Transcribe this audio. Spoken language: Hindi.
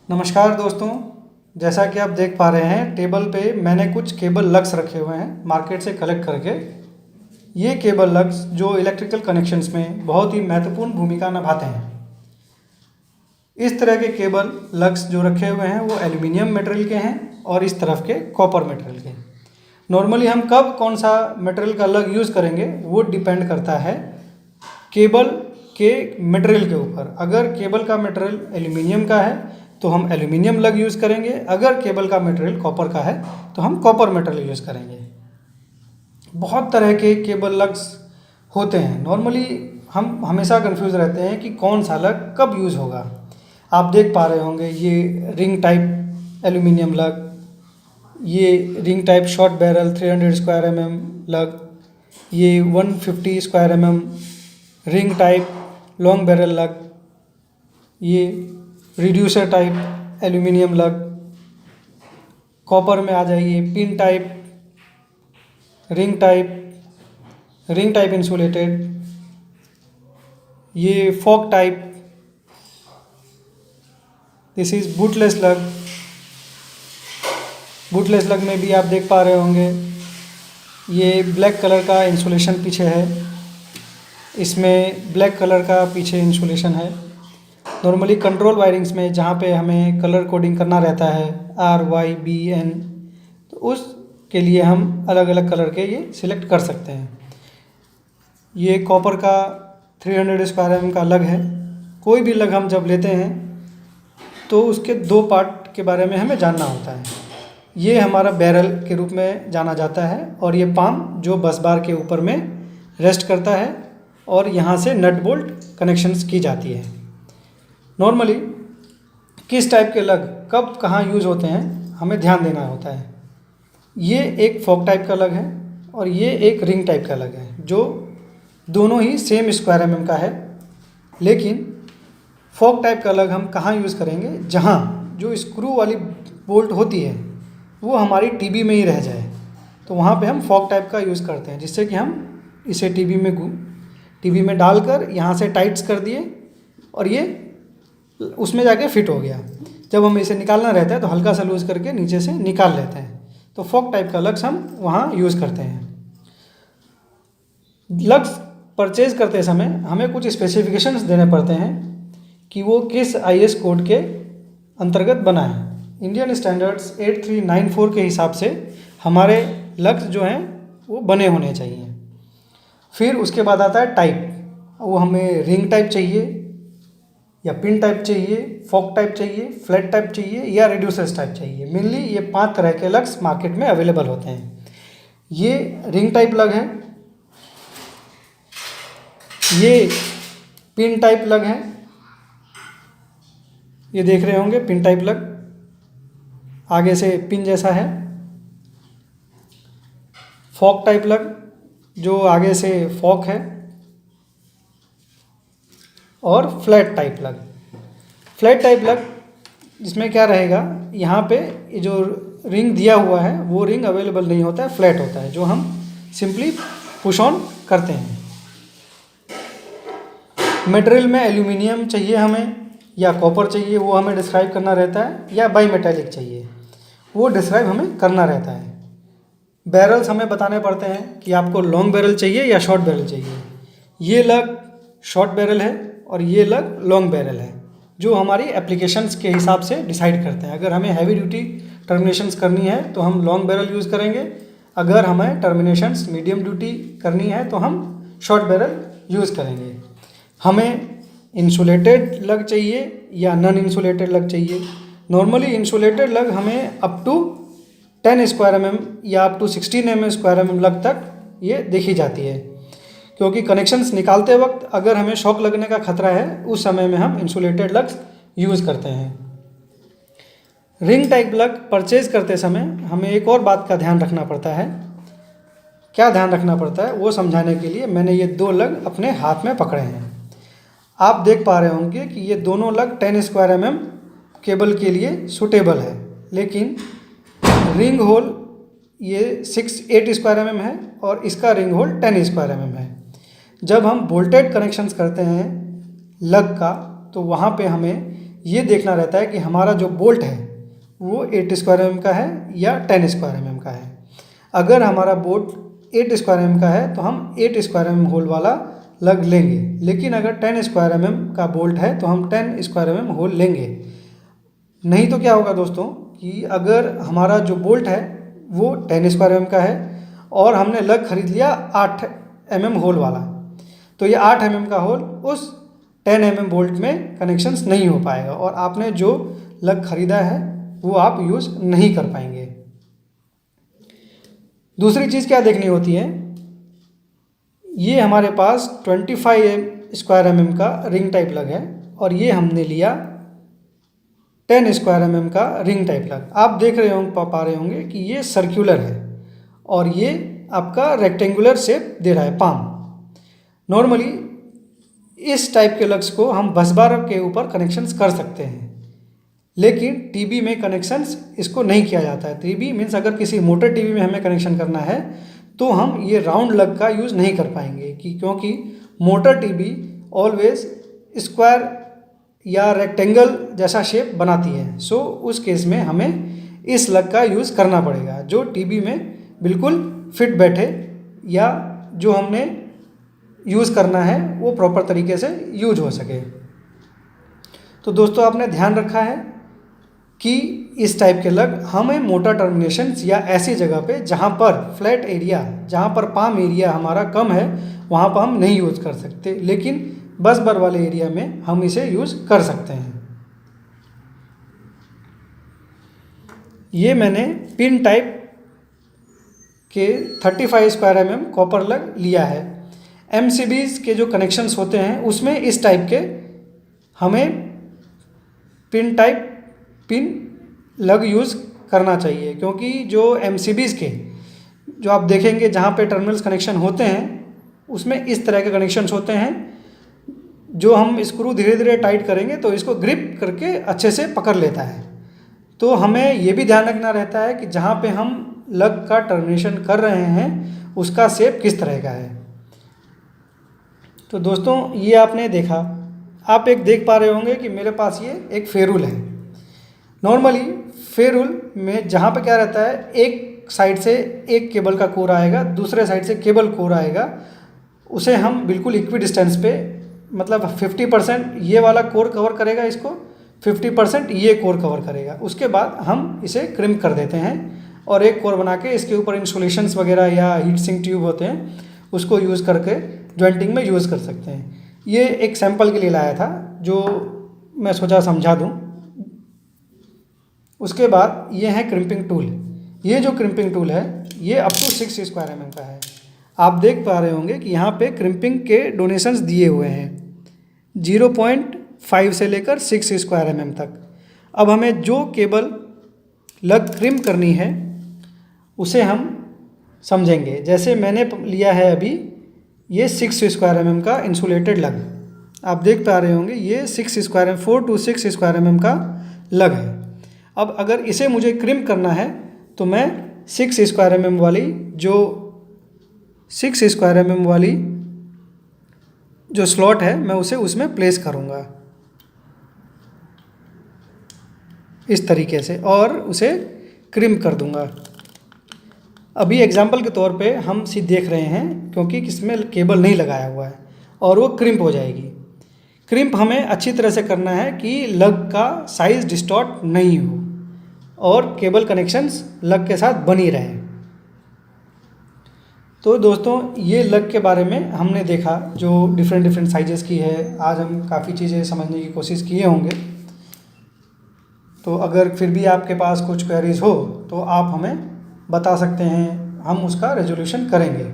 नमस्कार दोस्तों। जैसा कि आप देख पा रहे हैं टेबल पे मैंने कुछ केबल लग्स रखे हुए हैं मार्केट से कलेक्ट करके। ये केबल लग्स जो इलेक्ट्रिकल कनेक्शंस में बहुत ही महत्वपूर्ण भूमिका निभाते हैं। इस तरह के केबल लग्स जो रखे हुए हैं वो एल्यूमिनियम मटेरियल के हैं और इस तरफ के कॉपर मटेरियल के। नॉर्मली हम कब कौन सा मटेरियल का लग यूज़ करेंगे वो डिपेंड करता है केबल के मटेरियल के ऊपर। अगर केबल का मटेरियल एल्यूमिनियम का है तो हम एल्यूमिनियम लग यूज़ करेंगे, अगर केबल का मटेरियल कॉपर का है तो हम कॉपर मटेरियल यूज़ करेंगे। बहुत तरह के केबल लग्स होते हैं। नॉर्मली हम हमेशा कंफ्यूज रहते हैं कि कौन सा लग कब यूज़ होगा। आप देख पा रहे होंगे ये रिंग टाइप एल्यूमिनियम लग, ये ring type short barrel 300 square mm लग, ये 150 square mm ring type long barrel लग, ये रिड्यूसर टाइप एल्यूमिनियम लग। कॉपर में आ जाइए pin type, ring type insulated, ये फॉक टाइप, दिस इज़ बूटलेस लग। बूटलेस लग में भी आप देख पा रहे होंगे ये ब्लैक कलर का इंसुलेशन पीछे है, इसमें ब्लैक कलर का पीछे इंसुलेशन है। नॉर्मली कंट्रोल वायरिंग्स में जहाँ पे हमें कलर कोडिंग करना रहता है RYBN, तो उसके लिए हम अलग अलग कलर के ये सिलेक्ट कर सकते हैं। ये कॉपर का 300 स्क्वायर mm का लग है। कोई भी लग हम जब लेते हैं तो उसके दो पार्ट के बारे में हमें जानना होता है। ये हमारा बैरल के रूप में जाना जाता है और ये पाम जो बस बार के ऊपर में रेस्ट करता है और यहाँ से नट बोल्ट कनेक्शंस की जाती है। नॉर्मली किस टाइप के लग कब कहाँ यूज़ होते हैं हमें ध्यान देना होता है। ये एक फॉक टाइप का लग है और ये एक रिंग टाइप का लग है, जो दोनों ही सेम स्क्वायर mm का है। लेकिन फॉक टाइप का लग हम कहाँ यूज़ करेंगे, जहाँ जो स्क्रू वाली बोल्ट होती है वो हमारी टीबी में ही रह जाए, तो वहाँ पे हम फॉक टाइप का यूज़ करते हैं, जिससे कि हम इसे टीबी में डालकर यहाँ से टाइट्स कर दिए और ये उसमें जाके फिट हो गया। जब हमें इसे निकालना रहता है तो हल्का सा लूज़ करके नीचे से निकाल लेते हैं, तो फॉक टाइप का लग्स हम वहाँ यूज़ करते हैं। लग्स परचेज़ करते समय हमें कुछ स्पेसिफिकेशंस देने पड़ते हैं कि वो किस IS कोड के अंतर्गत बना है। इंडियन स्टैंडर्ड्स 8394 के हिसाब से हमारे लग्स जो हैं वो बने होने चाहिए। फिर उसके बाद आता है टाइप, वो हमें रिंग टाइप चाहिए या पिन टाइप चाहिए, फॉक टाइप चाहिए, फ्लैट टाइप चाहिए या रिड्यूसर्स टाइप चाहिए। मेनली ये 5 तरह के लग्स मार्केट में अवेलेबल होते हैं। ये रिंग टाइप लग है, ये पिन टाइप लग है, ये देख रहे होंगे पिन टाइप लग आगे से पिन जैसा है। फॉक टाइप लग जो आगे से फॉक है, और फ्लैट टाइप लग। फ्लैट टाइप लग जिसमें क्या रहेगा, यहाँ पे ये जो रिंग दिया हुआ है वो रिंग अवेलेबल नहीं होता है, फ्लैट होता है, जो हम सिंपली पुश ऑन करते हैं। मटेरियल में एल्यूमिनियम चाहिए हमें या कॉपर चाहिए वो हमें डिस्क्राइब करना रहता है, या बाई मेटेलिक चाहिए वो डिस्क्राइब हमें करना रहता है। बैरल्स हमें बताने पड़ते हैं कि आपको लॉन्ग बैरल चाहिए या शॉर्ट बैरल चाहिए। ये लग शॉर्ट बैरल है और ये लग लॉन्ग बैरल है, जो हमारी एप्लीकेशंस के हिसाब से डिसाइड करते हैं। अगर हमें हैवी ड्यूटी टर्मिनेशंस करनी है तो हम लॉन्ग बैरल यूज़ करेंगे, अगर हमें टर्मिनेशंस मीडियम ड्यूटी करनी है तो हम शॉर्ट बैरल यूज़ करेंगे। हमें इंसुलेटेड लग चाहिए या नॉन इंसुलेटेड लग चाहिए। नॉर्मली इंसुलेटेड लग हमें अप टू 10 स्क्वायर mm या up to 16 mm square mm lug तक ये देखी जाती है, क्योंकि कनेक्शंस निकालते वक्त अगर हमें शॉक लगने का खतरा है उस समय में हम इंसुलेटेड लग्स यूज़ करते हैं। रिंग टाइप लग परचेज़ करते समय हमें एक और बात का ध्यान रखना पड़ता है। क्या ध्यान रखना पड़ता है वो समझाने के लिए मैंने ये 2 लग अपने हाथ में पकड़े हैं। आप देख पा रहे होंगे कि ये दोनों लग 10 स्क्वायर mm केबल के लिए सूटेबल है, लेकिन रिंग होल ये 8 स्क्वायर mm है और इसका रिंग होल 10 स्क्वायर mm है। जब हम बोल्टेड कनेक्शंस करते हैं लग का तो वहाँ पे हमें ये देखना रहता है कि हमारा जो बोल्ट है वो 8 स्क्वायर mm का है या 10 स्क्वायर mm का है। अगर हमारा बोल्ट 8 स्क्वायर mm का है तो हम 8 स्क्वायर mm होल वाला लग लेंगे, लेकिन अगर 10 स्क्वायर mm का बोल्ट है तो हम 10 स्क्वायर mm होल लेंगे। नहीं तो क्या होगा दोस्तों कि अगर हमारा जो बोल्ट है वो 10 स्क्वायर mm का है और हमने लग खरीद लिया 8 mm होल वाला, तो ये 8 mm का होल उस 10 mm बोल्ट में कनेक्शंस नहीं हो पाएगा और आपने जो लग खरीदा है वो आप यूज़ नहीं कर पाएंगे। दूसरी चीज़ क्या देखनी होती है, ये हमारे पास 25 स्क्वायर mm का रिंग टाइप लग है और ये हमने लिया 10 स्क्वायर mm का रिंग टाइप लग। आप देख रहे होंगे, पा रहे होंगे कि ये सर्कुलर है और ये आपका रेक्टेंगुलर शेप दे रहा है पाम। नॉर्मली इस टाइप के लग्स को हम बस बार के ऊपर कनेक्शंस कर सकते हैं, लेकिन टीवी में कनेक्शंस इसको नहीं किया जाता है। टीवी मीन्स अगर किसी मोटर टीवी में हमें कनेक्शन करना है तो हम ये राउंड लग का यूज़ नहीं कर पाएंगे क्योंकि मोटर टीवी ऑलवेज स्क्वायर या रेक्टेंगल जैसा शेप बनाती है। सो उस केस में हमें इस लग का यूज़ करना पड़ेगा जो टीवी में बिल्कुल फिट बैठे या जो हमने यूज़ करना है वो प्रॉपर तरीके से यूज हो सके। तो दोस्तों आपने ध्यान रखा है कि इस टाइप के लग हमें मोटर टर्मिनेशंस या ऐसी जगह पे जहाँ पर फ्लैट एरिया, जहाँ पर पाम एरिया हमारा कम है वहाँ पर हम नहीं यूज़ कर सकते, लेकिन बस बर वाले एरिया में हम इसे यूज़ कर सकते हैं। ये मैंने पिन टाइप के 35 स्क्वायर mm कॉपर लग लिया है। MCBs के जो कनेक्शंस होते हैं उसमें इस टाइप के हमें पिन लग यूज़ करना चाहिए, क्योंकि जो MCBs के जो आप देखेंगे जहाँ पे टर्मिनल्स कनेक्शन होते हैं उसमें इस तरह के कनेक्शंस होते हैं जो हम स्क्रू धीरे धीरे टाइट करेंगे तो इसको ग्रिप करके अच्छे से पकड़ लेता है। तो हमें ये भी ध्यान रखना रहता है कि जहाँ पे हम लग का टर्मिनेशन कर रहे हैं उसका शेप किस तरह का है। तो दोस्तों ये आपने देखा, आप एक देख पा रहे होंगे कि मेरे पास ये एक फेरुल है। नॉर्मली फेरुल में जहाँ पे क्या रहता है, एक साइड से एक केबल का कोर आएगा, दूसरे साइड से केबल कोर आएगा, उसे हम बिल्कुल इक्वी डिस्टेंस पे मतलब 50% ये वाला कोर कवर करेगा, इसको 50% ये कोर कवर करेगा। उसके बाद हम इसे क्रिम्प कर देते हैं और एक कोर बना के इसके ऊपर इंसुलेशंस वगैरह या हीट सिंक ट्यूब होते हैं उसको यूज़ करके जॉइंटिंग में यूज़ कर सकते हैं। ये एक सैंपल के लिए लाया था जो मैं सोचा समझा दूँ। उसके बाद ये है क्रिम्पिंग टूल। ये जो क्रिम्पिंग टूल है ये अप टू 6 स्क्वायर mm का है। आप देख पा रहे होंगे कि यहाँ पे क्रिम्पिंग के डोनेशंस दिए हुए हैं 0.5 से लेकर 6 स्क्वायर mm तक। अब हमें जो केबल लग क्रिम्प करनी है उसे हम समझेंगे। जैसे मैंने लिया है अभी ये 6 स्क्वायर mm का इंसुलेटेड लग, आप देख पा रहे होंगे ये 4 to 6 स्क्वायर mm का लग है। अब अगर इसे मुझे क्रिम्प करना है तो मैं 6 स्क्वायर mm वाली जो स्लॉट है मैं उसे उसमें प्लेस करूँगा इस तरीके से और उसे क्रिम्प कर दूँगा। अभी एग्जांपल के तौर पे हम सीधे देख रहे हैं क्योंकि इसमें केबल नहीं लगाया हुआ है और वो क्रिम्प हो जाएगी। क्रिम्प हमें अच्छी तरह से करना है कि लग का साइज़ डिस्टॉर्ट नहीं हो और केबल कनेक्शंस लग के साथ बनी रहे। तो दोस्तों ये लग के बारे में हमने देखा जो डिफरेंट साइजेस की है। आज हम काफ़ी चीज़ें समझने की कोशिश किए होंगे। तो अगर फिर भी आपके पास कुछ क्वेरीज हो तो आप हमें बता सकते हैं, हम उसका रेजोल्यूशन करेंगे।